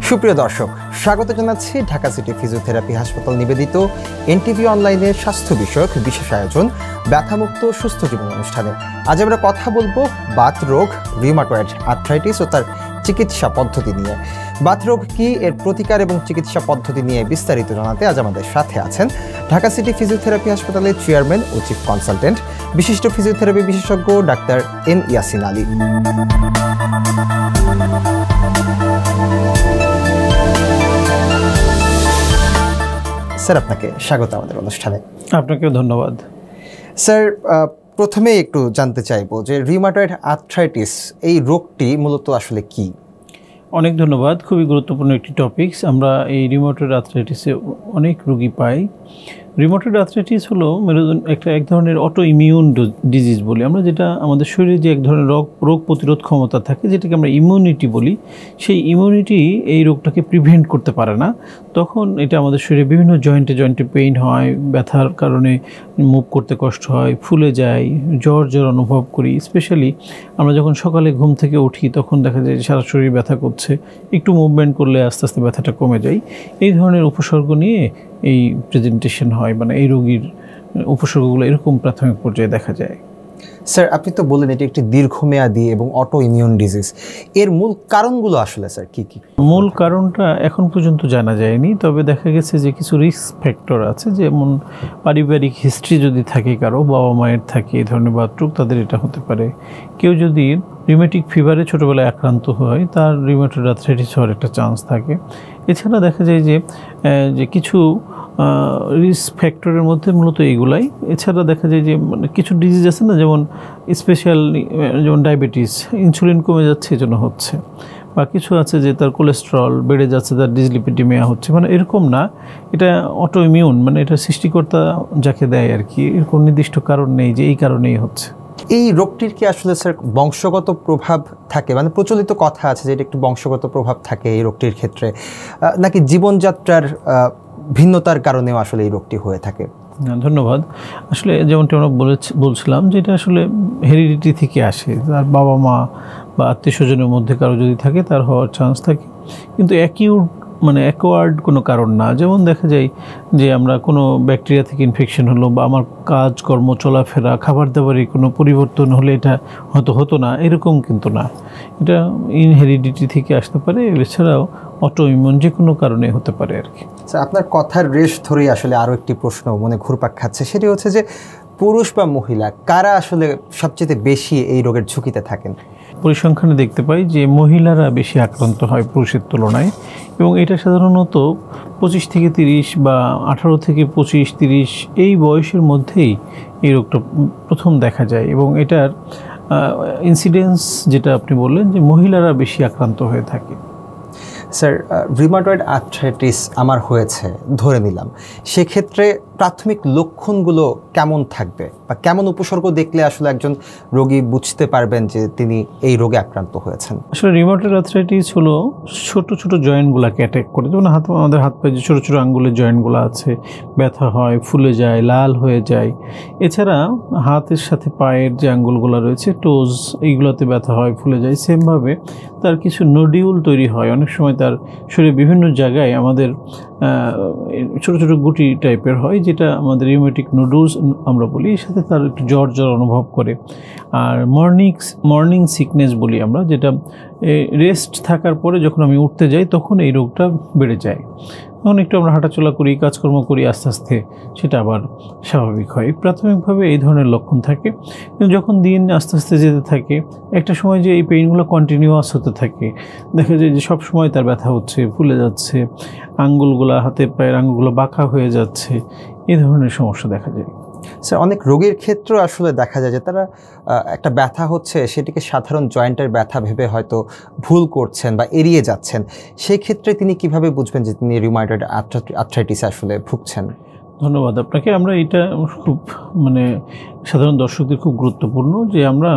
সুপ্রিয় দর্শক, স্বাগত জানাচ্ছি ঢাকা সিটি ফিজিওথেরাপি হাসপাতাল নিবেদিত এনটিভি অনলাইনের স্বাস্থ্য বিষয়ক বিশেষ আয়োজন ব্যথামুক্ত সুস্থ জীবন অনুষ্ঠানে। আজ আমরা কথা বলবো বাত রোগ, রিউমাটয়েড আর্থ্রাইটিস ও তার চিকিৎসা পদ্ধতি নিয়ে। বাত রোগ কি, এর প্রতিকার এবং চিকিৎসা পদ্ধতি নিয়ে বিস্তারিত জানাতে আজ আমাদের সাথে আছেন ঢাকা সিটি ফিজিওথেরাপি হাসপাতালের চেয়ারম্যান ও চিফ কনসালটেন্ট, বিশিষ্ট ফিজিওথেরাপি বিশেষজ্ঞ doctor M Yasin Ali. Sir, আপনাকে স্বাগত আমাদের অনুষ্ঠানে। আপনাকেও ধন্যবাদ। স্যার, প্রথমে একটু জানতে চাইবো যে রিউমাটয়েড আর্থ্রাইটিস এই রোগটি মূলত আসলে কি? অনেক ধন্যবাদ, খুবই গুরুত্বপূর্ণ একটি টপিকস। আমরা এই রিউমাটয়েড আর্থ্রাইটিসে অনেক রোগী পাই। রিউমাটয়েড আর্থ্রাইটিস হলো এক ধরনের অটো ইমিউন ডিজিজ বলি আমরা, যেটা আমাদের শরীরে যে এক ধরনের রোগ প্রতিরোধ ক্ষমতা থাকে, যেটাকে আমরা ইমিউনিটি বলি। সেই ইমিউনিটি এই রোগটাকে প্রিভেন্ট করতে পারে না। তখন এটা আমাদের শরীরে বিভিন্ন জয়েন্টে পেইন হয়, ব্যথার কারণে মুভ করতে কষ্ট হয়, ফুলে যায়, জ্বর অনুভব করি। স্পেশালি আমরা যখন সকালে ঘুম থেকে উঠি তখন দেখা যায় সারা শরীর ব্যথা করছে, একটু মুভমেন্ট করলে আস্তে আস্তে ব্যথাটা কমে যায়। এই ধরনের উপসর্গ নিয়ে এই প্রেজেন্টেশন হয়, মানে এই রোগীর উপসর্গগুলো এরকম প্রাথমিক পর্যায়ে দেখা যায়। স্যার, আপনি তো বললেন এটি একটি দীর্ঘমেয়াদী এবং অটো ইমিউন ডিজিজ। এর মূল কারণগুলো আসলে স্যার কি কি? মূল কারণটা এখন পর্যন্ত জানা যায়নি, তবে দেখা গেছে যে কিছু রিস্ক ফ্যাক্টর আছে। যেমন পারিবারিক হিস্ট্রি যদি থাকে, কারো বাবা মায়ের থাকে এই ধরনের বাতরোগ, তাদের এটা হতে পারে। কেউ যদি রিউমেটিক ফিভারে ছোটোবেলায় আক্রান্ত হয়, তার রিউমাটয়েড আর্থ্রাইটিস হওয়ার একটা চান্স থাকে। এছাড়া দেখা যায় যে কিছু রিস্ক ফ্যাক্টরের মধ্যে মূলত এইগুলাই। এছাড়া দেখা যায় যে কিছু ডিজিজ আছে না, যেমন যেমন ডায়াবেটিস, ইনসুলিন কমে যাচ্ছে এজন্য হচ্ছে, বা কিছু আছে যে তার কোলেস্টেরল বেড়ে যাচ্ছে, তার ডিসলিপিডিমিয়া হচ্ছে। মানে এরকম না, এটা অটো ইমিউন, মানে এটা সৃষ্টিকর্তা যাকে দেয় আর কি। এরকম নির্দিষ্ট কারণ নেই যে এই কারণেই হচ্ছে। এই রোগটির কি আসলে স্যার বংশগত প্রভাব থাকে? মানে প্রচলিত কথা আছে যে এটা একটু বংশগত প্রভাব থাকে এই রোগটির ক্ষেত্রে, নাকি জীবনযাত্রার ভিন্নতার কারণেও আসলে এই রোগটি হয়ে থাকে? ধন্যবাদ। আসলে যেমনটি আমরা বলছিলাম যে এটা আসলে হেরিডিটি থেকে আসে। তার বাবা মা বা আত্মীয় স্বজনের মধ্যে কারো যদি থাকে, তার হওয়ার চান্স থাকে, কিন্তু অ্যাকোয়ার্ড কোনো কারণ না। যেমন দেখা যায় যে আমরা কোনো ব্যাকটেরিয়া থেকে ইনফেকশন হলো, বা আমার কাজকর্ম চলাফেরা খাবার দাবারে কোনো পরিবর্তন হলে এটা হতো না, এরকম কিন্তু না। এটা ইনহেরিডিটি থেকে আসতে পারে। এছাড়াও অটো ইমিউন যে কোনো কারণে হতে পারে আর কি। স্যার, আপনার কথার রেশ ধরেই আসলে আরও একটি প্রশ্ন মনে ঘুরপাক খাচ্ছে। সেটি হচ্ছে যে পুরুষ বা মহিলা কারা আসলে সবচেয়ে বেশি এই রোগের ঝুঁকিতে থাকেন? পরিসংখ্যানে দেখতে পাই যে মহিলারা বেশি আক্রান্ত হয় পুরুষের তুলনায়, এবং এটা সাধারণত 25 থেকে 30 বা 18 থেকে 25-30 এই বয়সের মধ্যেই এই রোগটা প্রথম দেখা যায়। এবং এটার ইনসিডেন্স যেটা আপনি বললেন যে মহিলারা বেশি আক্রান্ত হয়ে থাকে। স্যার, রিউমাটয়েড আর্থ্রাইটিস আমার হয়েছে ধরে নিলাম, সেক্ষেত্রে প্রাথমিক লক্ষণগুলো কেমন থাকবে, বা কেমন উপসর্গ দেখলে আসলে একজন রোগী বুঝতে পারবেন যে তিনি এই রোগে আক্রান্ত হয়েছেন? আসলে রিউমাটয়েড আর্থ্রাইটিস হলো ছোট ছোট জয়েন্টগুলোকে অ্যাটাক করে। যেমন আমাদের হাত পায়ে যে ছোটো ছোটো আঙ্গুলের জয়েন্টগুলো আছে, ব্যথা হয়, ফুলে যায়, লাল হয়ে যায়। এছাড়া হাতের সাথে পায়ের যে আঙ্গুলগুলো রয়েছে, টোজ, এইগুলোতে ব্যথা হয়, ফুলে যায়। সেমভাবে তার কিছু নোডিউল তৈরি হয়। অনেক সময় তার শরীরে বিভিন্ন জায়গায় আমাদের ছোটো ছোটো গুটি টাইপের হয়, যেটা আমাদের রিউমেটিক নোডুলস আমরা বলি। এর সাথে তার একটু জ্বর অনুভব করে। আর মর্নিং সিকনেস বলি আমরা, যেটা রেস্ট থাকার পরে যখন আমি উঠতে যাই তখন এই রোগটা বেড়ে যায়। তখন একটু আমরা হাঁটাচলা করি, কাজকর্ম করি, আস্তে আস্তে সেটা আবার স্বাভাবিক হয়। প্রাথমিকভাবে এই ধরনের লক্ষণ থাকে, কিন্তু যখন দিন আস্তে আস্তে যেতে থাকে, একটা সময় যে এই পেইনগুলো কন্টিনিউয়াস হতে থাকে, দেখা যায় যে সব সময় তার ব্যথা হচ্ছে, ফুলে যাচ্ছে, আঙ্গুলগুলো, হাতের পায়ের আঙ্গুলগুলো বাঁকা হয়ে যাচ্ছে, এই ধরনের সমস্যা দেখা যায়। স্যার, অনেক রোগীর ক্ষেত্রে আসলে দেখা যায় যে তারা একটা ব্যথা হচ্ছে, সেটিকে সাধারণ জয়েন্টের ব্যথা ভেবে হয়তো ভুল করছেন বা এড়িয়ে যাচ্ছেন। সেই ক্ষেত্রে তিনি কিভাবে বুঝবেন যে তিনি রিউমাটয়েড আর্থ্রাইটিস আসলে ভুগছেন? ধন্যবাদ আপনাকে। আমরা এটা খুব সাধারণ দর্শকদের খুব গুরুত্বপূর্ণ যে আমরা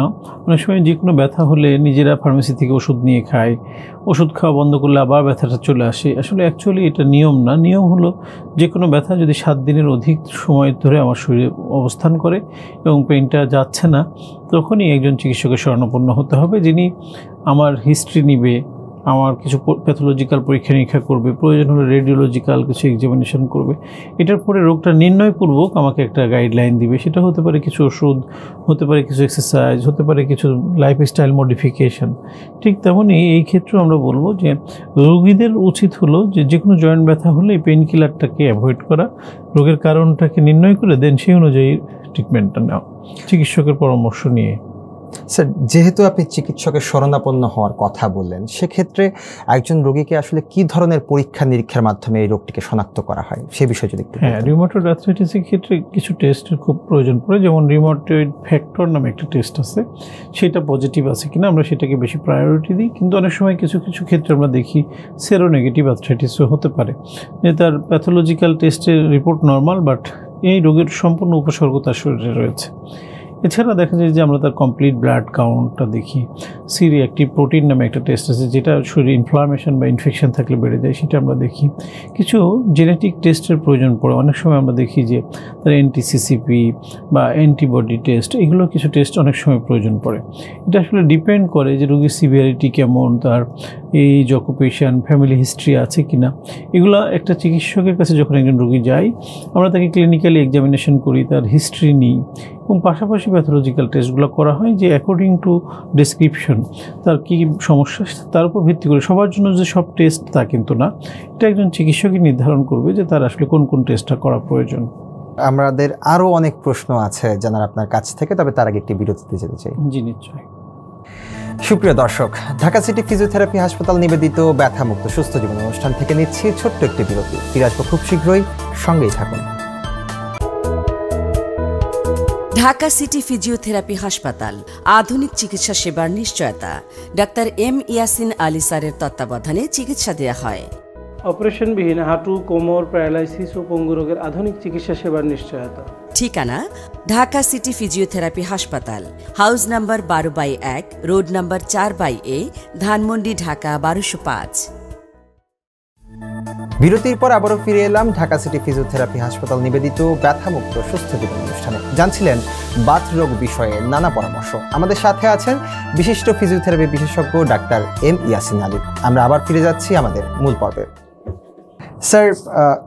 অনেক সময় যে কোনো ব্যথা হলে নিজেরা ফার্মেসি থেকে ওষুধ নিয়ে খাই, ওষুধ খাওয়া বন্ধ করলে আবার ব্যথাটা চলে আসে। আসলে অ্যাকচুয়ালি এটা নিয়ম না। নিয়ম হলো যে কোনো ব্যথা যদি 7 দিনের অধিক সময় ধরে আমার শরীরে অবস্থান করে এবং পেইনটা যাচ্ছে না, তখনই একজন চিকিৎসকের শরণাপন্ন হতে হবে, যিনি আমার হিস্ট্রি নিবে, আমার কিছু প্যাথোলজিক্যাল পরীক্ষা নিরীক্ষা করবে, প্রয়োজন হলে রেডিওলজিক্যাল কিছু এক্সামিনেশন করবে। এটার পরে রোগটা নির্ণয়পূর্বক আমাকে একটা গাইডলাইন দিবে। সেটা হতে পারে কিছু ওষুধ, হতে পারে কিছু এক্সারসাইজ, হতে পারে কিছু লাইফস্টাইল মডিফিকেশন। ঠিক তেমনই এই ক্ষেত্রেও আমরা বলবো যে রোগীদের উচিত হলো যে কোনো জয়েন্ট ব্যথা হলে এই পেইন কিলারটাকে অ্যাভয়েড করা, রোগের কারণটাকে নির্ণয় করে দেন সেই অনুযায়ী ট্রিটমেন্টটা নেওয়া, চিকিৎসকের পরামর্শ নিয়ে। স্যার, যেহেতু আপনি চিকিৎসকের শরণাপন্ন হওয়ার কথা বললেন, সেক্ষেত্রে একজন রোগীকে আসলে কি ধরনের পরীক্ষা নিরীক্ষার মাধ্যমে এই রোগটিকে শনাক্ত করা হয় সে বিষয়ে যদি একটু বলতেন। হ্যাঁ, রিউমাটয়েড আর্থ্রাইটিসের ক্ষেত্রে কিছু টেস্টের খুব প্রয়োজন পড়ে, যেমন রিউমাটয়েড ফ্যাক্টর নামে একটা টেস্ট আছে, সেটা পজিটিভ আছে কিনা আমরা সেটাকে বেশি প্রায়োরিটি দিই। কিন্তু অনেক সময় কিছু কিছু ক্ষেত্রে আমরা দেখি সেরোনেগেটিভ আর্থ্রাইটিসও হতে পারে, যে তার প্যাথোলজিক্যাল টেস্টের রিপোর্ট নর্মাল, বাট এই রোগের সম্পূর্ণ উপসর্গ তার শরীরে রয়েছে। এছাড়া দেখা যায় যে আমরা তার কমপ্লিট ব্লাড কাউন্টটা দেখি। সি রিঅ্যাক্টিভ প্রোটিন নামে একটা টেস্ট আছে, যেটা শরীরে ইনফ্লামেশন বা ইনফেকশন থাকলে বেড়ে যায়, সেটা আমরা দেখি। কিছু জেনেটিক টেস্টের প্রয়োজন পড়ে, অনেক সময় আমরা দেখি যে তার NTCCP বা অ্যান্টিবডি টেস্ট, এগুলো কিছু টেস্ট অনেক সময় প্রয়োজন পড়ে। এটা আসলে ডিপেন্ড করে যে রোগীর সিভিয়ারিটি কেমন, তার এইজ, অকুপেশন, ফ্যামিলি হিস্ট্রি আছে কি না। এগুলো একটা চিকিৎসকের কাছে যখন একজন রোগী যায়, আমরা তাকে ক্লিনিক্যালি এক্সামিনেশন করি, তার হিস্ট্রি নিই, এবং পাশাপাশি প্যাথোলজিক্যাল টেস্টগুলো করা হয় যে অ্যাকর্ডিং টু ডেসক্রিপশন তার কী সমস্যা, তার উপর ভিত্তি করে। সবার জন্য যে সব টেস্ট তা কিন্তু না, এটা একজন চিকিৎসকই নির্ধারণ করবে যে তার আসলে কোন কোন টেস্টটা করা প্রয়োজন। আমাদের আরও অনেক প্রশ্ন আছে জানার আপনার কাছ থেকে, তবে তার আগে একটি বিরতিতে যেতে চাই। জি, নিশ্চয়ই। সুপ্রিয় দর্শক, ঢাকা সিটি ফিজিওথেরাপি হাসপাতাল নিবেদিত ব্যথামুক্ত সুস্থ জীবন অনুষ্ঠান থেকে নিচ্ছি ছোট্ট একটি বিরতি। ফিরে আসবো খুব শীঘ্রই, সঙ্গেই থাকুন। ঢাকা সিটি ফিজিওথেরাপি হাসপাতাল, আধুনিক চিকিৎসা সেবার নিশ্চয়তা। ডাক্তার M ইয়াসিন আলী স্যারের তত্ত্বাবধানে চিকিৎসা দেওয়া হয়। অপারেশনবিহীন হাঁটু, কোমর, প্যারালাইসিস ও পঙ্গু রোগের আধুনিক চিকিৎসা সেবার নিশ্চয়তা। ঠিকানা ঢাকা সিটি ফিজিওথেরাপি হাসপাতাল, house number 12/1, road number 4/A, Dhanmondi, Dhaka 1205। বিরতির পর আবারও ফিরে এলাম ঢাকা সিটি ফিজিওথেরাপি হাসপাতাল নিবেদিত ব্যথামুক্ত সুস্থ জীবন অনুষ্ঠানে। জানছিলেন বাত রোগ বিষয়ে নানা পরামর্শ। আমাদের সাথে আছেন বিশিষ্ট ফিজিওথেরাপি বিশেষজ্ঞ ডাক্তার M ইয়াসিন আলী। আমরা আবার ফিরে যাচ্ছি আমাদের মূল পর্বে। স্যার,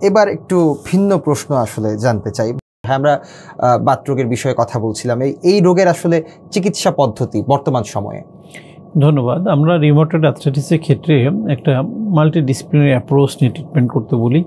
এবার একটু ভিন্ন প্রশ্ন আসলে জানতে চাই। হ্যাঁ, আমরা বাত রোগের বিষয়ে কথা বলছিলাম। এই রোগের আসলে চিকিৎসা পদ্ধতি বর্তমান সময়ে। ধন্যবাদ। আমরা রিউমাটয়েড আর্থ্রাইটিসের ক্ষেত্রে একটা মাল্টিডিসিপ্লিনারি অ্যাপ্রোচ নিয়ে ট্রিটমেন্ট করতে বলি।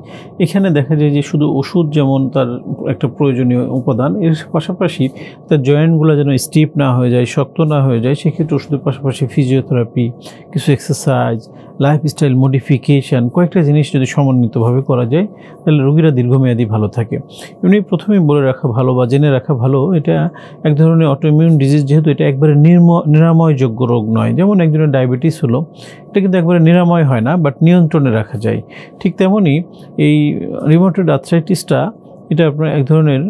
এখানে দেখা যায় যে শুধু ওষুধ যেমন তার একটা প্রয়োজনীয় উপাদান, এর পাশাপাশি তার জয়েন্টগুলো যেন স্টিফ না হয়ে যায়, শক্ত না হয়ে যায়, সেক্ষেত্রে ওষুধের পাশাপাশি ফিজিওথেরাপি, কিছু এক্সারসাইজ, লাইফস্টাইল মডিফিকেশান, কয়েকটা জিনিস যদি সমন্বিতভাবে করা যায় তাহলে রোগীরা দীর্ঘমেয়াদী ভালো থাকে। এমনি প্রথমেই বলে রাখা ভালো বা জেনে রাখা ভালো, এটা এক ধরনের অটোইমিউন ডিজিজ, যেহেতু এটা একবারে নিরাময়যোগ্য রোগ নয়। যেমন একজনের ডায়াবেটিস হলো, এটা কিন্তু একবারে নিরাময় হয় না, বাট নিয়ন্ত্রণে রাখা যায়। ঠিক তেমনই এই রিউমাটয়েড আর্থ্রাইটিসটা, এটা আপনার এক ধরনের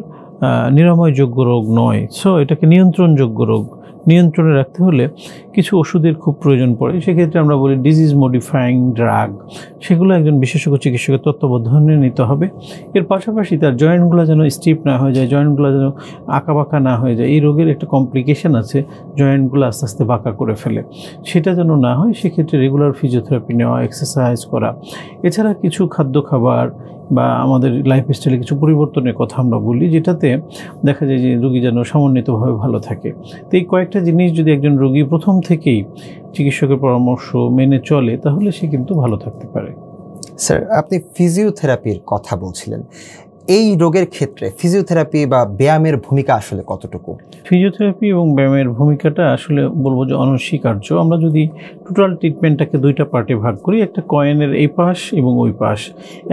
নিরাময়যোগ্য রোগ নয়। সো এটাকে নিয়ন্ত্রণযোগ্য রোগ। নিয়ন্ত্রণে রাখতে হলে কিছু ওষুধের খুব প্রয়োজন পড়ে। সেক্ষেত্রে আমরা বলি ডিজিজ মডিফাইং ড্রাগ, সেগুলো একজন বিশেষজ্ঞ চিকিৎসকের তত্ত্বাবধানে নিতে হবে। এর পাশাপাশি তার জয়েন্টগুলো যেন স্টিফ না হয়ে যায়, জয়েন্টগুলো যেন আঁকাবাঁকা না হয়ে যায়। এই রোগের একটা কমপ্লিকেশন আছে, জয়েন্টগুলো আস্তে আস্তে বাঁকা করে ফেলে, সেটা যেন না হয়। সেক্ষেত্রে রেগুলার ফিজিওথেরাপি নেওয়া, এক্সারসাইজ করা, এছাড়া কিছু খাদ্য খাবার বা আমাদের লাইফস্টাইলে কিছু পরিবর্তনের কথা আমরা বলি, যেটাতে দেখা যায় যে রোগী যেন সমন্বিতভাবে ভালো থাকে। তো এই কয়েকটা জিনিস যদি একজন রোগী প্রথম থেকেই চিকিৎসকের পরামর্শ মেনে চলে, তাহলে সে কিন্তু ভালো থাকতে পারে। স্যার, আপনি ফিজিওথেরাপির কথা বলছিলেন। এই রোগের ক্ষেত্রে ফিজিওথেরাপি বা ব্যায়ামের ভূমিকা আসলে কতটুকু? ফিজিওথেরাপি এবং ব্যায়ামের ভূমিকাটা আসলে বলবো যে অনস্বীকার্য। আমরা যদি টোটাল ট্রিটমেন্টটাকে দুইটা পার্টে ভাগ করি, একটা কয়েনের এই পাশ এবং ওই পাশ।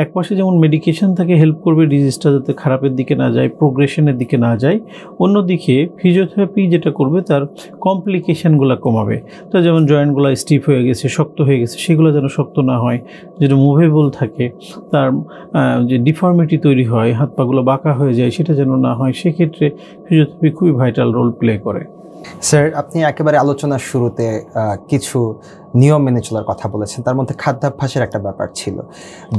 এক পাশে যেমন মেডিকেশন তাকে হেল্প করবে ডিজিজটা যাতে খারাপের দিকে না যায়, প্রোগ্রেশনের দিকে না যায়। অন্যদিকে ফিজিওথেরাপি যেটা করবে তার কমপ্লিকেশনগুলো কমাবে। তো যেমন জয়েন্টগুলো স্টিফ হয়ে গেছে, শক্ত হয়ে গেছে, সেগুলো যেন শক্ত না হয়, যেটা মুভেবল থাকে, তার যে ডিফর্মিটি তৈরি হয়, হাত পাগুলো বাঁকা হয়ে যায়, সেটা যেন না হয়। সেক্ষেত্রে ফিজিওথেরাপি খুবই ভাইটাল রোল প্লে করে। স্যার, আপনি একেবারে আলোচনার শুরুতে কিছু নিয়ম মেনে চলার কথা বলেছেন, তার মধ্যে খাদ্যাভ্যাসের একটা ব্যাপার ছিল।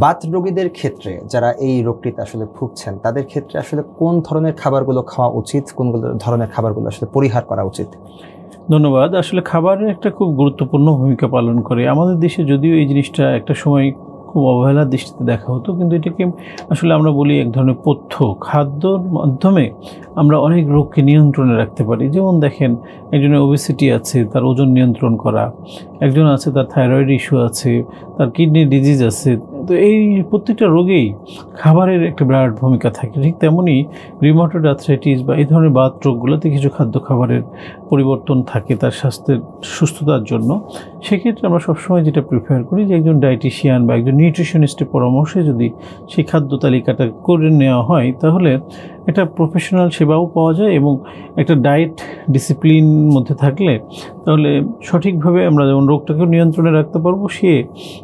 বাত রোগীদের ক্ষেত্রে, যারা এই রোগটিতে আসলে ভুগছেন, তাদের ক্ষেত্রে আসলে কোন ধরনের খাবারগুলো খাওয়া উচিত, কোন ধরনের খাবারগুলো আসলে পরিহার করা উচিত? ধন্যবাদ। আসলে খাবারের একটা খুব গুরুত্বপূর্ণ ভূমিকা পালন করে। আমাদের দেশে যদিও এই জিনিসটা একটা সময় খুব অবহেলার দৃষ্টিতে দেখা হতো, কিন্তু এটাকে আসলে আমরা বলি এক ধরনের পথ্য। খাদ্যর মাধ্যমে আমরা অনেক রোগকে নিয়ন্ত্রণে রাখতে পারি। যেমন দেখেন, একজনের ওবেসিটি আছে, তার ওজন নিয়ন্ত্রণ করা, একজন আছে তার থাইরয়েড ইস্যু আছে, তার কিডনি ডিজিজ আছে। তো এই প্রত্যেকটা রোগেই খাবারের একটা বিরাট ভূমিকা থাকে। ঠিক তেমনই রিউমাটয়েড আর্থ্রাইটিস বা এই ধরনের বাত রোগগুলোতে কিছু খাদ্য খাবারের পরিবর্তন থাকে তার স্বাস্থ্যের সুস্থতার জন্য। সেক্ষেত্রে আমরা সবসময় যেটা প্রিফার করি যে একজন ডায়েটিশিয়ান বা একজন নিউট্রিশনিস্টের পরামর্শে যদি সেই খাদ্য তালিকাটা করে নেওয়া হয়, তাহলে একটা প্রফেশনাল সেবাও পাওয়া যায় এবং একটা ডায়েট ডিসিপ্লিন মধ্যে থাকলে তাহলে সঠিকভাবে আমরা যেমন রোগটাকেও নিয়ন্ত্রণে রাখতে পারবো, সে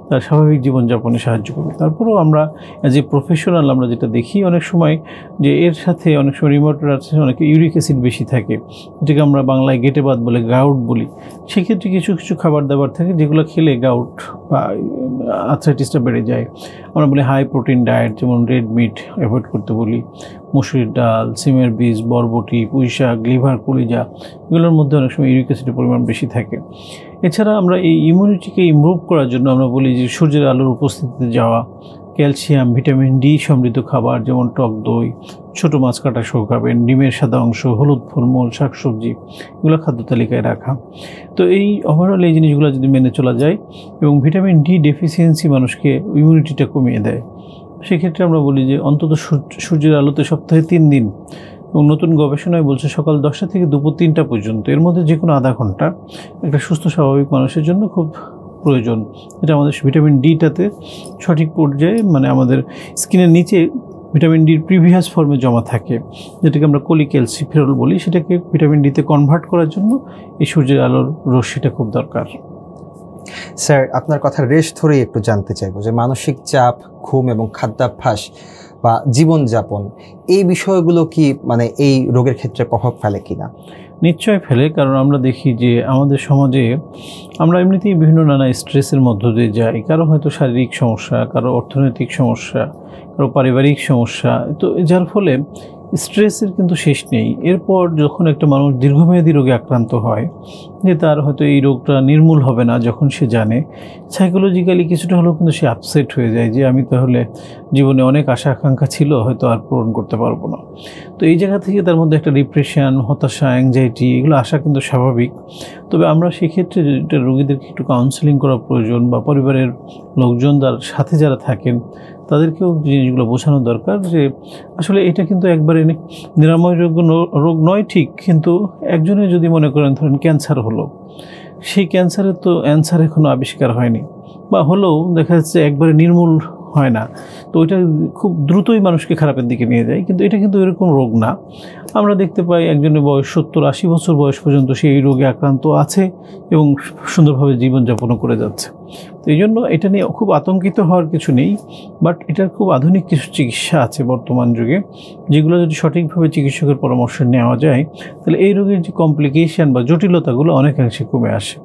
তার স্বাভাবিক জীবনযাপনে সাহায্য করবে। তারপরেও আমরা অ্যাজ এ প্রফেশনাল আমরা যেটা দেখি অনেক সময় যে এর সাথে অনেক সময় রিউমাটয়েড আর্থ্রাইটিস অনেকে ইউরিক অ্যাসিড বেশি থাকে, এটাকে আমরা বাংলায় গেটে বাত বলে, গাউট বলি। সেক্ষেত্রে কিছু কিছু খাবার দাবার থাকে যেগুলো খেলে গাউট বা আর্থ্রাইটিসটা বেড়ে যায়। আমরা বলি হাই প্রোটিন ডায়েট, যেমন রেড মিট অ্যাভয়েড করতে বলি, মসুরির ডাল, সিমের বীজ, বরবটি, পুঁই শাক, লিভার, কলিজা, এগুলোর মধ্যে অনেক সময় ইউরিক অ্যাসিডের পরিমাণ বেশি থাকে। এছাড়া আমরা এই ইমিউনিটিকে ইমপ্রুভ করার জন্য আমরা বলি যে সূর্যের আলোর উপস্থিতিতে যাওয়া, ক্যালসিয়াম, ভিটামিন ডি সমৃদ্ধ খাবার যেমন টক দই, ছোটো মাছ কাটা সহ খাবেন, ডিমের সাদা অংশ, হলুদ ফলমূল, শাকসবজি, এগুলো খাদ্য তালিকায় রাখা। তো এই ওভারঅল এই জিনিসগুলো যদি মেনে চলা যায় এবং ভিটামিন ডি ডেফিসিয়েন্সি মানুষকে ইমিউনিটিটা কমিয়ে দেয়, সেক্ষেত্রে আমরা বলি যে অন্তত সূর্যের আলোতে সপ্তাহে 3 দিন, এবং নতুন গবেষণায় বলছে সকাল 10টা থেকে দুপুর 3টা পর্যন্ত, এর মধ্যে যে কোনো আধা ঘন্টা একটা সুস্থ স্বাভাবিক মানুষের জন্য খুব প্রয়োজন। এটা আমাদের ভিটামিন ডিটাতে সঠিক পর্যায়ে, মানে আমাদের স্কিনের নিচে ভিটামিন ডির প্রিভিয়াস ফর্মে জমা থাকে, যেটাকে আমরা কোলিক্যালসিফেরল বলি। সেটাকে ভিটামিন ডিতে কনভার্ট করার জন্য এই সূর্যের আলোর রশ্মিটা খুব দরকার। স্যার, আপনার কথার রেশ ধরেই একটু জানতে চাইবো যে মানসিক চাপ, ঘুম এবং খাদ্যাভ্যাস বা জীবনযাপন, এই বিষয়গুলো কি মানে এই রোগের ক্ষেত্রে প্রভাব ফেলে কিনা? নিশ্চয় ফেলে, কারণ আমরা দেখি যে আমাদের সমাজে আমরা এমনিতেই বিভিন্ন নানা স্ট্রেসের মধ্য দিয়ে যাই। কারো হয়তো শারীরিক সমস্যা, কারো অর্থনৈতিক সমস্যা, কারো পারিবারিক সমস্যা, তো যার ফলে স্ট্রেসের কিন্তু শেষ নেই। এরপর যখন একটা মানুষ দীর্ঘমেয়াদী রোগে আক্রান্ত হয়, যে তার হয়তো এই রোগটা নির্মূল হবে না, যখন সে জানে, সাইকোলজিক্যালি কিছুটা হলেও কিন্তু সে আপসেট হয়ে যায় যে আমি তাহলে জীবনে অনেক আশা আকাঙ্ক্ষা ছিল, হয়তো আর পূরণ করতে পারবো না। তো এই জায়গা থেকে তার মধ্যে একটা ডিপ্রেশন, হতাশা, অ্যাংজাইটি, এগুলো আসা কিন্তু স্বাভাবিক। তবে আমরা সেক্ষেত্রে যেটা রোগীদেরকে একটু কাউন্সেলিং করা প্রয়োজন, বা পরিবারের লোকজন তার সাথে যারা থাকেন তাদেরকেও জিনিসগুলো বোঝানো দরকার যে আসলে এটা কিন্তু একবারে নিরাময়যোগ্য রোগ নয়, ঠিক, কিন্তু একজনে যদি মনে করেন ধরেন ক্যান্সার হলো, সেই ক্যান্সারের তো অ্যান্সার এখনও আবিষ্কার হয়নি, বা হলেও দেখা যাচ্ছে একবারে নির্মূল হয় না, তো ওইটা খুব দ্রুতই মানুষকে খারাপের দিকে নিয়ে যায়। কিন্তু এটা কিন্তু এরকম রোগ না। আমরা দেখতে পাই একজনের বয়স 70-80 বছর বয়স পর্যন্ত সেই রোগে আক্রান্ত আছে এবং সুন্দরভাবে জীবনযাপনও করে যাচ্ছে। তো এই জন্য এটা নিয়ে খুব আতঙ্কিত হওয়ার কিছু নেই, বাট এটার খুব আধুনিক কিছু চিকিৎসা আছে বর্তমান যুগে, যেগুলো যদি সঠিকভাবে চিকিৎসকের পরামর্শ নেওয়া যায়, তাহলে এই রোগের যে কমপ্লিকেশন বা জটিলতাগুলো অনেকাংশে কমে আসে।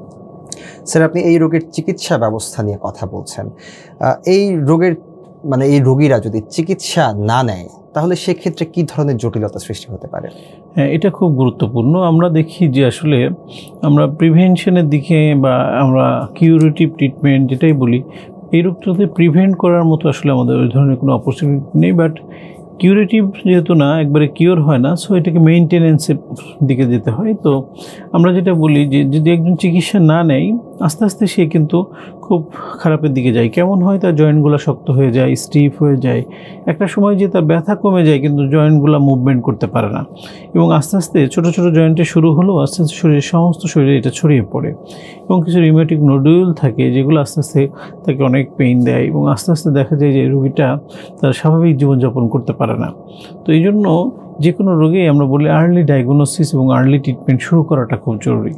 স্যার, আপনি এই রোগের চিকিৎসা ব্যবস্থা নিয়ে কথা বলছেন। এই রোগের মানে এই রোগীরা যদি চিকিৎসা না নেয়, তাহলে সেক্ষেত্রে কী ধরনের জটিলতা সৃষ্টি হতে পারে? হ্যাঁ, এটা খুব গুরুত্বপূর্ণ। আমরা দেখি যে আসলে আমরা প্রিভেনশনের দিকে, বা আমরা কিউরেটিভ ট্রিটমেন্ট যেটাই বলি, এই রোগটাতে প্রিভেন্ট করার মতো আসলে আমাদের ওই ধরনের কোনো অপরচুনিটি নেই। বাট কিউরেটিভ যেহেতু না, একবারে কিওর হয় না, সো এটাকে মেইনটেনেন্সের দিকে যেতে হয়। তো আমরা যেটা বলি যে যদি একজন চিকিৎসা না নেয়, আস্তে আস্তে সে কিন্তু খুব খারাপের দিকে যায়। কেমন হয়, তার জয়েন্টগুলো শক্ত হয়ে যায়, স্টিফ হয়ে যায়, একটা সময় যে তার ব্যথা কমে যায় কিন্তু জয়েন্টগুলো মুভমেন্ট করতে পারে না, এবং আস্তে আস্তে ছোটো ছোটো জয়েন্টে শুরু হলেও আস্তে আস্তে শরীরের সমস্ত শরীরে এটা ছড়িয়ে পড়ে, এবং কিছু রিউমেটিক নোডুল থাকে যেগুলো আস্তে আস্তে তাকে অনেক পেইন দেয়, এবং আস্তে আস্তে দেখা যায় যে রোগীটা তার স্বাভাবিক জীবনযাপন করতে পারে না। তো এই জন্য যে কোনো রোগেই আমরা বলি আর্লি ডায়াগনোসিস এবং আর্লি ট্রিটমেন্ট শুরু করাটা খুব জরুরি।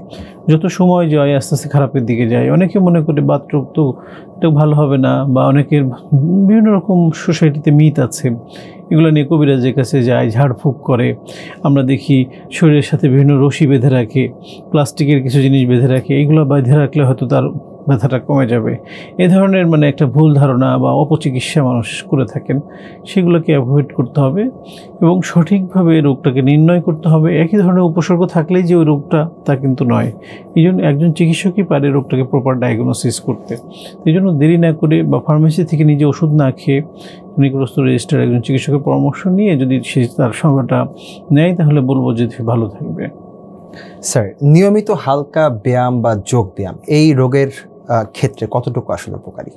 যত সময় যায় আস্তে আস্তে খারাপের দিকে যায়। অনেকে মনে করে বাথরোগ তো এটা ভালো হবে না, বা অনেকের বিভিন্ন রকম সোসাইটিতে মিথ আছে, এগুলো নিয়ে কবিরাজের কাছে যায়, ঝাড়ফুঁক করে। আমরা দেখি শরীরের সাথে বিভিন্ন রশি বেঁধে রাখে, প্লাস্টিকের কিছু জিনিস বেঁধে রাখে, এগুলো বেঁধে রাখলে হয়তো তার ব্যথাটা কমে যাবে, এ ধরনের মানে একটা ভুল ধারণা বা অপচিকিৎসা মানুষ করে থাকেন, সেগুলোকে অ্যাভয়েড করতে হবে এবং সঠিকভাবে রোগটাকে নির্ণয় করতে হবে। একই ধরনের উপসর্গ থাকলেই যে ওই রোগটা তা কিন্তু নয়, এই জন্য একজন চিকিৎসকই পারে রোগটাকে প্রপার ডায়াগনোসিস করতে। এই জন্য দেরি না করে বা ফার্মেসি থেকে নিজে ওষুধ না খেয়ে নিকটস্থ রেজিস্টার একজন চিকিৎসকের পরামর্শ নিয়ে যদি সে তার সময়টা নেয় তাহলে বলবো যে ভালো থাকবে। স্যার, নিয়মিত হালকা ব্যায়াম বা যোগ ব্যায়াম এই রোগের ক্ষেত্রে কতটুকু আসলে উপকারী?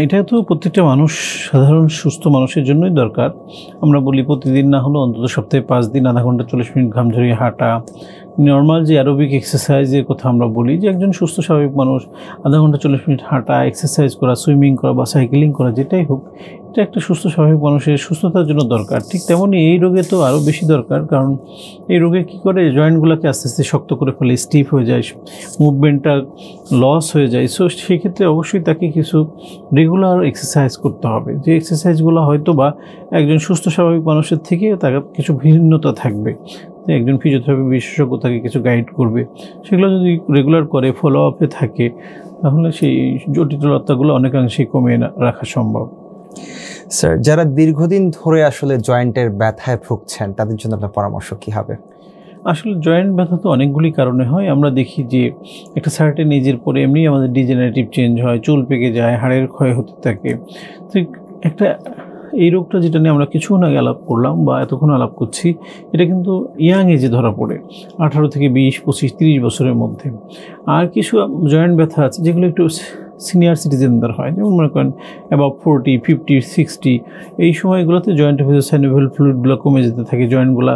এটা তো প্রত্যেকটা মানুষ, সাধারণ সুস্থ মানুষের জন্যই দরকার। আমরা বলি প্রতিদিন না হলেও অন্তত সপ্তাহে 5 দিন আধা ঘন্টা 40 মিনিট ঘাম ঝরিয়ে হাঁটা, নর্মাল যে অ্যারোবিক এক্সারসাইজের কথা আমরা বলি, যে একজন সুস্থ স্বাভাবিক মানুষ আধা ঘন্টা 40 মিনিট হাঁটা, এক্সারসাইজ করা, সুইমিং করা বা সাইকেলিং করা, যেটাই হোক, এটা একটা সুস্থ স্বাভাবিক মানুষের সুস্থতার জন্য দরকার। ঠিক তেমনই এই রোগে তো আরও বেশি দরকার, কারণ এই রোগে কী করে জয়েন্টগুলোকে আস্তে আস্তে শক্ত করে ফেলে, স্টিফ হয়ে যায়, মুভমেন্টটা লস হয়ে যায়। সো সেক্ষেত্রে অবশ্যই তাকে কিছু রেগুলার এক্সারসাইজ করতে হবে, যে এক্সারসাইজগুলো হয়তো বা একজন সুস্থ স্বাভাবিক মানুষের থেকে তার কিছু ভিন্নতা থাকবে। একজন ফিজিওথেরাপি বিশেষজ্ঞ তাকে কিছু গাইড করবে, সেগুলো যদি রেগুলার করে ফলো আপে থাকে তাহলে সেই জটিলতাগুলো অনেকাংশেই কমিয়ে রাখা সম্ভব। স্যার, যারা দীর্ঘদিন ধরে আসলে জয়েন্টের ব্যথায় ভুগছেন তাদের জন্য আপনার পরামর্শ কী হবে? আসলে জয়েন্ট ব্যথা তো অনেকগুলি কারণে হয়। আমরা দেখি যে একটা সার্টেন এজের পরে এমনি আমাদের ডিজেনারেটিভ চেঞ্জ হয়, চুল পেকে যায়, হাড়ের ক্ষয় হতে থাকে। তো একটা এই রোগটা যেটা নিয়ে আমরা কিছুক্ষণ আগে আলাপ করলাম বা এতক্ষণ আলাপ করছি, এটা কিন্তু ইয়াং এজে ধরা পড়ে, 18 থেকে 20, 25, 30 বছরের মধ্যে। আর কিছু জয়েন্ট ব্যথা আছে যেগুলো একটু সিনিয়র সিটিজেনদের হয়, যেমন মনে করেন অ্যাবাভ 40, 50, 60, এই সময়গুলোতে জয়েন্টের ভিতরে সাইনোভিয়াল ফ্লুইডগুলো কমে যেতে থাকে, জয়েন্টগুলো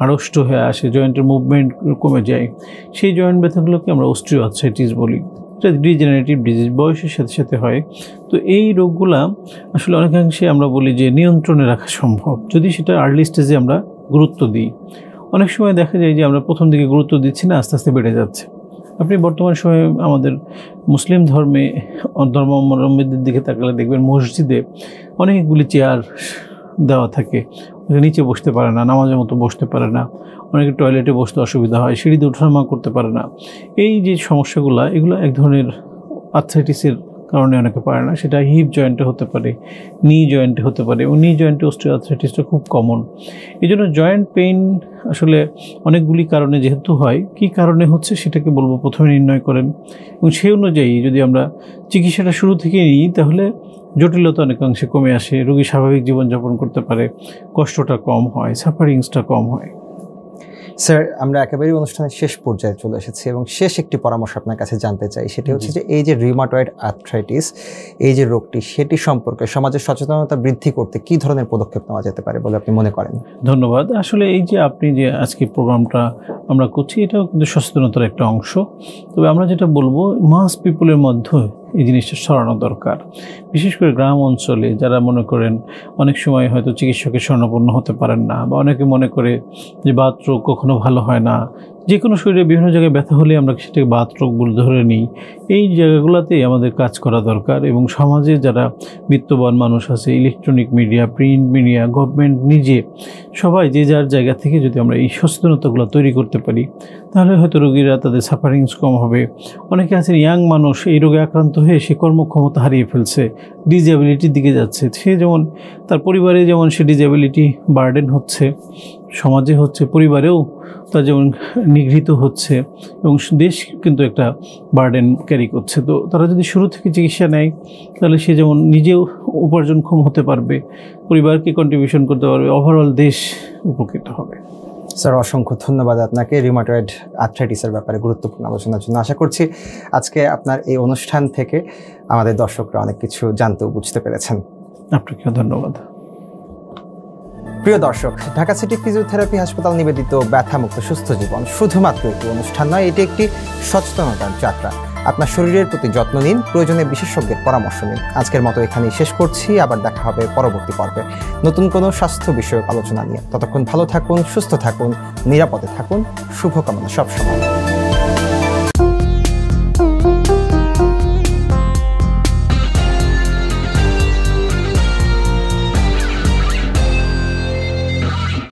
আড়ষ্ট হয়ে আসে, জয়েন্টের মুভমেন্ট কমে যায়। সেই জয়েন্ট ব্যথাগুলোকে আমরা অস্টিওআর্থ্রাইটিস বলি। এটা ডিজেনারেটিভ ডিজিজ, বয়সের সাথে সাথে হয়। তো এই রোগগুলা আসলে অনেকাংশে আমরা বলি যে নিয়ন্ত্রণে রাখা সম্ভব যদি সেটা আর্লি স্টেজে আমরা গুরুত্ব দিই। অনেক সময় দেখা যায় যে আমরা প্রথম দিকে গুরুত্ব দিচ্ছি না, আস্তে আস্তে বেড়ে যাচ্ছে। আপনি বর্তমান সময়ে আমাদের মুসলিম ধর্মাবলম্বীদের দিকে তাকালে দেখবেন মসজিদে অনেকগুলি চেয়ার দেওয়া থাকে, নিচে বসতে পারে না, নামাজের মতো বসতে পারে না, অনেকে টয়লেটে বসতে অসুবিধা হয়, সিঁড়িতে ওঠানামা করতে পারে না। এই যে সমস্যাগুলো, এগুলো এক ধরনের আর্থ্রাইটিসের কারণে অনেকে পারে না। সেটা হিপ জয়েন্টে হতে পারে, নি জয়েন্টে হতে পারে, এবং নি জয়েন্টে অস্টিওআর্থ্রাইটিসটা খুব কমন। এই জন্য জয়েন্ট পেইন আসলে অনেকগুলি কারণে যেহেতু হয়, কী কারণে হচ্ছে সেটাকে বলবো প্রথমে নির্ণয় করেন, এবং সেই অনুযায়ী যদি আমরা চিকিৎসাটা শুরু থেকে নিই তাহলে জটিলতা অনেকাংশে কমে আসে, রোগী স্বাভাবিক জীবনযাপন করতে পারে, কষ্টটা কম হয়, সাফারিংসটা কম হয়। স্যার, আমরা একেবারেই অনুষ্ঠানের শেষ পর্যায়ে চলে এসেছি এবং শেষ একটি পরামর্শ আপনার কাছে জানতে চাই, সেটি হচ্ছে যে এই যে রিউমাটয়েড আর্থ্রাইটিস, এই যে রোগটি, সেটি সম্পর্কে সমাজের সচেতনতা বৃদ্ধি করতে কী ধরনের পদক্ষেপ নেওয়া যেতে পারে বলে আপনি মনে করেন? ধন্যবাদ। আসলে এই যে আপনি যে আজকে প্রোগ্রামটা আমরা করছি, এটাও কিন্তু সচেতনতার একটা অংশ। তবে আমরা যেটা বলবো, মাস পিপলের মধ্যে এই জিনিসটা ছড়ানো দরকার, বিশেষ করে গ্রাম অঞ্চলে যারা মনে করেন অনেক সময় হয়তো চিকিৎসকের শরণাপন্ন হতে পারেন না, বা অনেকে মনে করে যে বাত রোগ কখনো ভালো হয় না, যে কোনো শরীরে বিভিন্ন জায়গায় ব্যথা হলে আমরা সেটাকে বাত রোগ বলে ধরে নিই। এই জায়গাগুলোতেই আমাদের কাজ করা দরকার, এবং সমাজে যারা বিত্তবান মানুষ আছে, electronic media, print media, government, নিজে সবাই যে যার জায়গা থেকে যদি আমরা এই সচেতনতাগুলো তৈরি করতে পারি তাহলে হয়তো রোগীরা তাদের সাফারিংস কম হবে। অনেকে আছেন ইয়াং মানুষ, এই রোগে আক্রান্ত হয়ে সে কর্মক্ষমতা হারিয়ে ফেলছে, ডিসএবিলিটির দিকে যাচ্ছে, সে যেমন তার পরিবারে যেমন সে ডিসএবিলিটি বার্ডেন হচ্ছে, সমাজে হচ্ছে, পরিবারেও তার যেমন নিগৃহীত হচ্ছে, এবং দেশ কিন্তু একটা বার্ডেন ক্যারি করছে। তো তারা যদি শুরু থেকে চিকিৎসা নেয় তাহলে সে যেমন নিজেও উপার্জনক্ষম হতে পারবে, পরিবারকে কন্ট্রিবিউশন করতে পারবে, ওভারঅল দেশ উপকৃত হবে। স্যার, অসংখ্য ধন্যবাদ আপনাকে রিউমাটয়েড আর্থ্রাইটিসের ব্যাপারে গুরুত্বপূর্ণ আলোচনার জন্য। আশা করছি আজকে আপনার এই অনুষ্ঠান থেকে আমাদের দর্শকরা অনেক কিছু জানতে ও বুঝতে পেরেছেন। আপনাকেও ধন্যবাদ। প্রিয় দর্শক, ঢাকা সিটি ফিজিওথেরাপি হাসপাতাল নিবেদিত ব্যথামুক্ত সুস্থ জীবন শুধুমাত্র একটি অনুষ্ঠান নয়, এটি একটি সচেতনতার যাত্রা। আপনার শরীরের প্রতি যত্ন নিন, প্রয়োজনে বিশেষজ্ঞের পরামর্শ নিন। আজকের মতো এখানেই শেষ করছি, আবার দেখা হবে পরবর্তী পর্বে নতুন কোনো স্বাস্থ্য বিষয়ক আলোচনা নিয়ে। ততক্ষণ ভালো থাকুন, সুস্থ থাকুন, নিরাপদে থাকুন। শুভকামনা সবসময়।